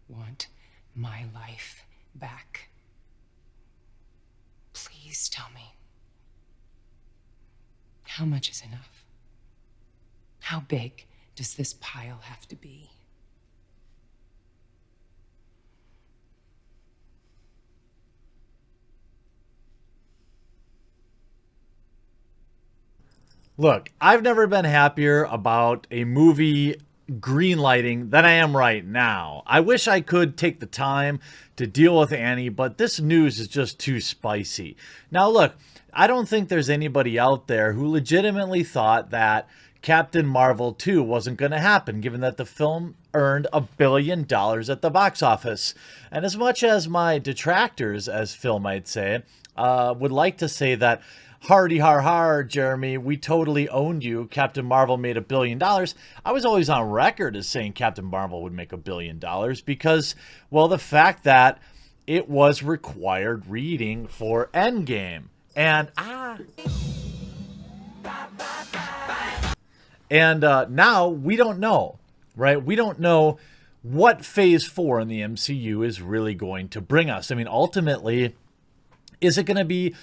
want my life back. Please tell me, how much is enough? How big does this pile have to be? Look, I've never been happier about a movie greenlighting than I am right now. I wish I could take the time to deal with Annie, but this news is just too spicy. Now, look, I don't think there's anybody out there who legitimately thought that Captain Marvel 2 wasn't going to happen, given that the film earned $1 billion at the box office. And as much as my detractors, as Phil might say, would like to say that hardy har har, Jeremy, we totally owned you. Captain Marvel made $1 billion. I was always on record as saying Captain Marvel would make $1 billion because, well, the fact that it was required reading for Endgame. And now we don't know, right? We don't know what Phase 4 in the MCU is really going to bring us. I mean, ultimately, is it going to be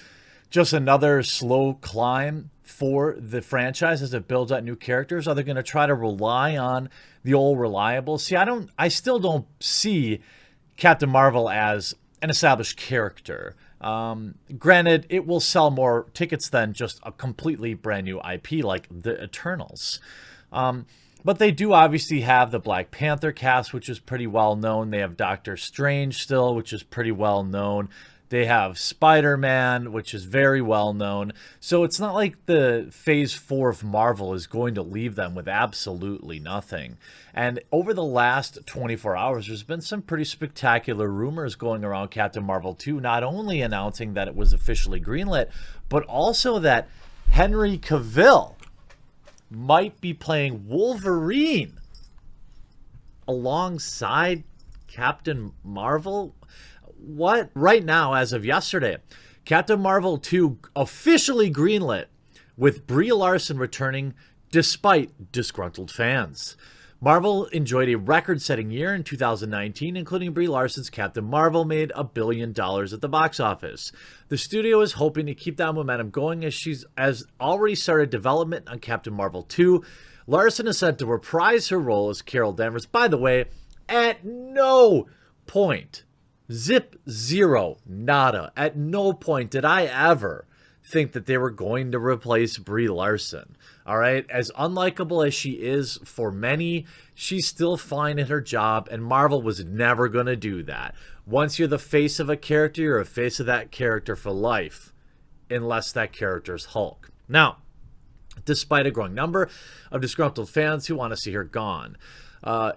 just another slow climb for the franchise as it builds out new characters? Are they going to try to rely on the old reliable? See, I still don't see Captain Marvel as an established character. Granted, it will sell more tickets than just a completely brand new IP like the Eternals. But they do obviously have the Black Panther cast, which is pretty well known. They have Doctor Strange still, which is pretty well known. They have Spider-Man, which is very well known. So it's not like the Phase 4 of Marvel is going to leave them with absolutely nothing. And over the last 24 hours, there's been some pretty spectacular rumors going around Captain Marvel 2, not only announcing that it was officially greenlit, but also that Henry Cavill might be playing Wolverine alongside Captain Marvel. What? Right now, as of yesterday, Captain Marvel 2 officially greenlit, with Brie Larson returning despite disgruntled fans. Marvel enjoyed a record-setting year in 2019, including Brie Larson's Captain Marvel made $1 billion at the box office. The studio is hoping to keep that momentum going as she's already started development on Captain Marvel 2. Larson is set to reprise her role as Carol Danvers. By the way, at no point, zip, zero, nada, at no point did I ever think that they were going to replace Brie Larson. All right, as unlikable as she is for many, she's still fine in her job, and Marvel was never going to do that. Once you're the face of a character, you're a face of that character for life, unless that character's Hulk. Now, despite a growing number of disgruntled fans who want to see her gone,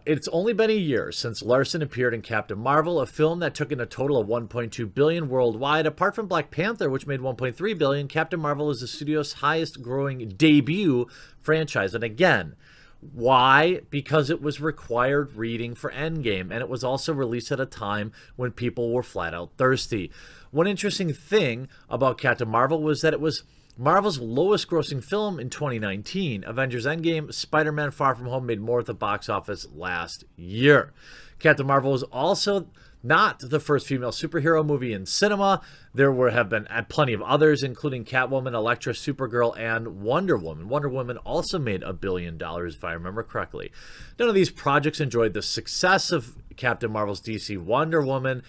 it's only been a year since Larson appeared in Captain Marvel, a film that took in a total of $1.2 billion worldwide. Apart from Black Panther, which made $1.3 billion, Captain Marvel is the studio's highest-growing debut franchise. And again, why? Because it was required reading for Endgame, and it was also released at a time when people were flat-out thirsty. One interesting thing about Captain Marvel was that it was Marvel's lowest grossing film in 2019. Avengers Endgame, Spider-Man Far From Home made more at the box office last year. Captain Marvel was also not the first female superhero movie in cinema. There have been plenty of others, including Catwoman, Elektra, Supergirl, and Wonder Woman. Wonder Woman also made $1 billion, if I remember correctly. None of these projects enjoyed the success of Captain Marvel's DC. Wonder Woman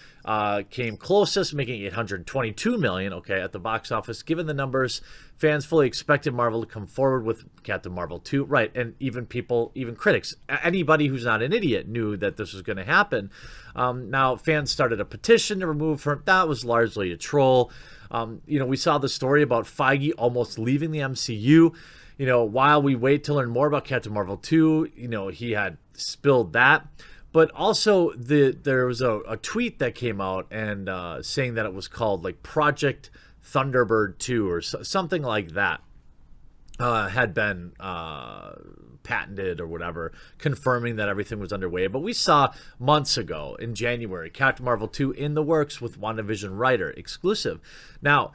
came closest, making $822 million, at the box office. Given the numbers, fans fully expected Marvel to come forward with Captain Marvel 2. Right, and even critics, anybody who's not an idiot knew that this was going to happen. Now, fans started a petition to remove her. That was largely a troll. We saw the story about Feige almost leaving the MCU. While we wait to learn more about Captain Marvel 2, he had spilled that. But also, there was a tweet that came out and saying that it was called like Project Thunderbird 2 or something like that, had been patented or whatever, confirming that everything was underway. But we saw months ago in January, Captain Marvel 2 in the works with WandaVision writer, exclusive. Now,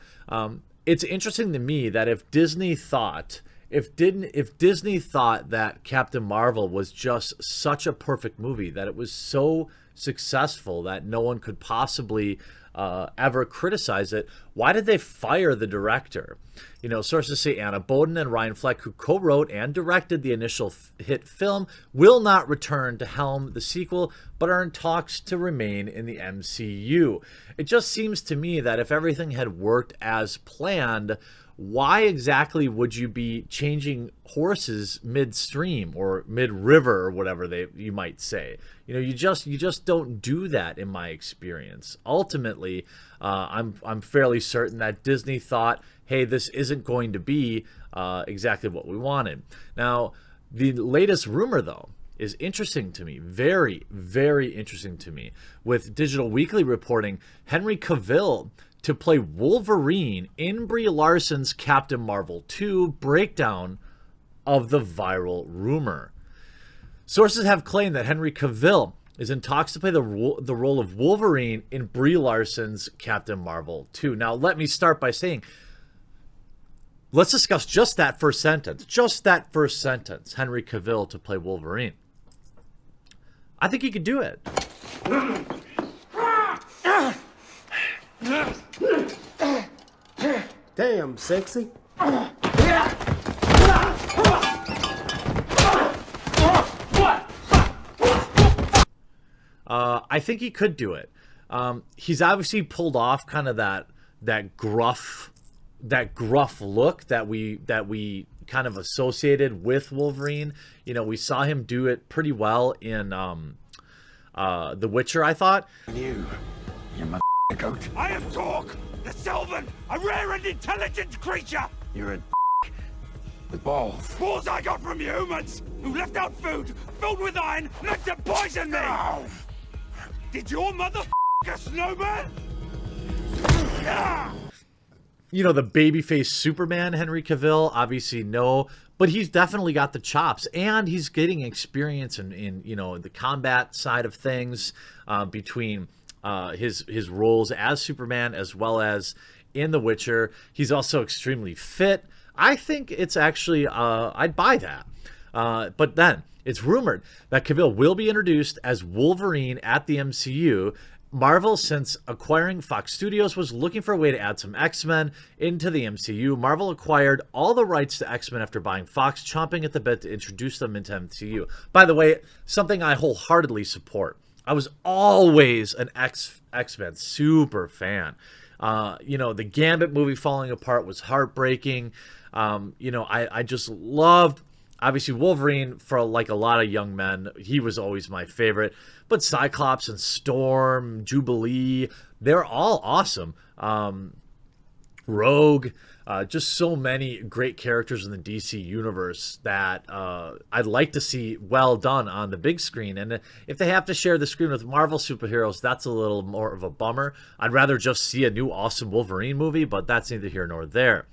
it's interesting to me that if Disney thought if Disney thought that Captain Marvel was just such a perfect movie, that it was so successful that no one could possibly ever criticize it, why did they fire the director? You know, sources say Anna Boden and Ryan Fleck, who co-wrote and directed the initial hit film, will not return to helm the sequel, but are in talks to remain in the MCU. It just seems to me that if everything had worked as planned, why exactly would you be changing horses midstream or mid-river or whatever you might say? You know, you just don't do that in my experience. Ultimately, I'm fairly certain that Disney thought, hey, this isn't going to be exactly what we wanted. Now, the latest rumor, though, is interesting to me. Very, very interesting to me. With Digital Weekly reporting Henry Cavill to play Wolverine in Brie Larson's Captain Marvel 2 breakdown of the viral rumor. Sources have claimed that Henry Cavill is in talks to play the role of Wolverine in Brie Larson's Captain Marvel 2. Now, let me start by saying, let's discuss just that first sentence. Just that first sentence. Henry Cavill to play Wolverine. I think he could do it. Damn, sexy. I think he could do it. He's obviously pulled off kind of that gruff look that we kind of associated with Wolverine. You know, we saw him do it pretty well in The Witcher, I thought. You mother goat. I am Torque, the Sylvan, a rare and intelligent creature. You're a with balls. Balls I got from humans who left out food filled with iron meant to poison me. No. Did your mother a snowman? You know, the babyface Superman, Henry Cavill, obviously no, but he's definitely got the chops, and he's getting experience in you know, the combat side of things, between his roles as Superman as well as in The Witcher. He's also extremely fit. I think it's actually, I'd buy that. But then it's rumored that Cavill will be introduced as Wolverine at the MCU. Marvel, since acquiring Fox Studios, was looking for a way to add some X-Men into the MCU. Marvel acquired all the rights to X-Men after buying Fox, chomping at the bit to introduce them into MCU. By the way, something I wholeheartedly support. I was always an X-Men super fan. You know, the Gambit movie falling apart was heartbreaking. You know, I just loved, obviously, Wolverine. For like a lot of young men, he was always my favorite. But Cyclops and Storm, Jubilee, they're all awesome. Rogue, just so many great characters in the DC universe that I'd like to see well done on the big screen. And if they have to share the screen with Marvel superheroes, that's a little more of a bummer. I'd rather just see a new awesome Wolverine movie, but that's neither here nor there.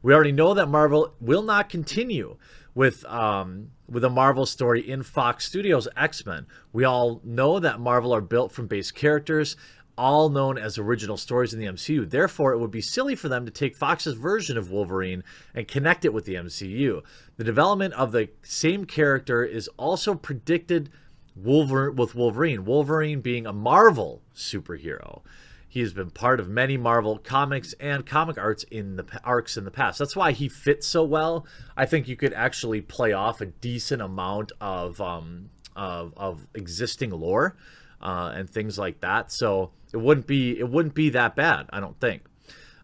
We already know that Marvel will not continue with a Marvel story in Fox Studios' X-Men. We all know that Marvel are built from base characters, all known as original stories in the MCU. Therefore, it would be silly for them to take Fox's version of Wolverine and connect it with the MCU. The development of the same character is also predicted with Wolverine. Wolverine being a Marvel superhero. He has been part of many Marvel comics and comic arcs in the past. That's why he fits so well. I think you could actually play off a decent amount of existing lore and things like that. So it wouldn't be that bad, I don't think.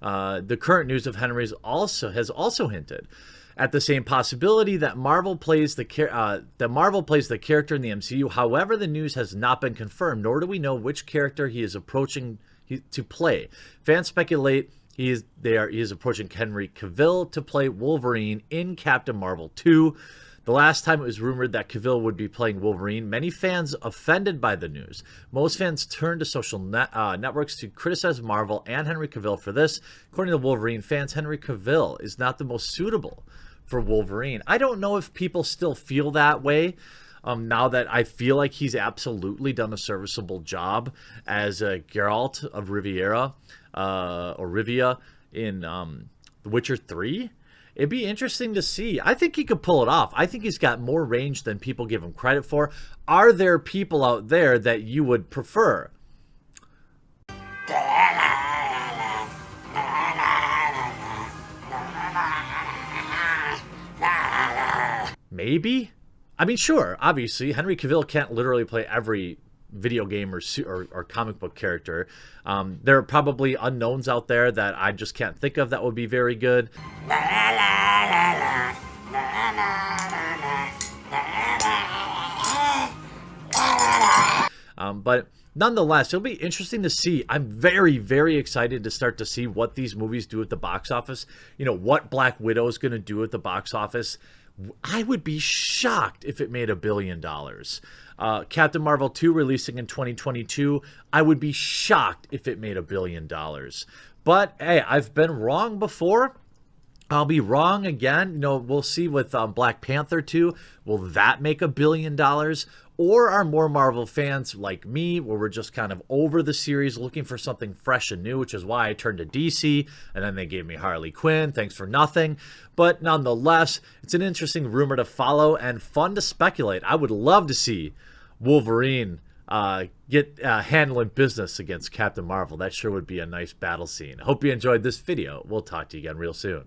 The current news of Henry has also hinted at the same possibility that Marvel plays the character in the MCU. However, the news has not been confirmed, nor do we know which character he is approaching to play. Fans speculate he is approaching Henry Cavill to play Wolverine in Captain Marvel 2. The last time it was rumored that Cavill would be playing Wolverine, many fans offended by the news. Most fans turned to social networks to criticize Marvel and Henry Cavill for this. According to Wolverine fans, Henry Cavill is not the most suitable for Wolverine. I don't know if people still feel that way. Now that I feel like he's absolutely done a serviceable job as Geralt of Rivia in The Witcher 3. It'd be interesting to see. I think he could pull it off. I think he's got more range than people give him credit for. Are there people out there that you would prefer? Maybe? I mean, sure, obviously, Henry Cavill can't literally play every video game or comic book character. There are probably unknowns out there that I just can't think of that would be very good. But nonetheless, it'll be interesting to see. I'm very, very excited to start to see what these movies do at the box office. You know, what Black Widow is going to do at the box office. I would be shocked if it made $1 billion. Captain Marvel 2 releasing in 2022. I would be shocked if it made $1 billion. But hey, I've been wrong before. I'll be wrong again. You know, we'll see with Black Panther 2. Will that make $1 billion? Or are more Marvel fans like me, where we're just kind of over the series, looking for something fresh and new, which is why I turned to DC, and then they gave me Harley Quinn. Thanks for nothing. But nonetheless, it's an interesting rumor to follow and fun to speculate. I would love to see Wolverine handling business against Captain Marvel. That sure would be a nice battle scene. I hope you enjoyed this video. We'll talk to you again real soon.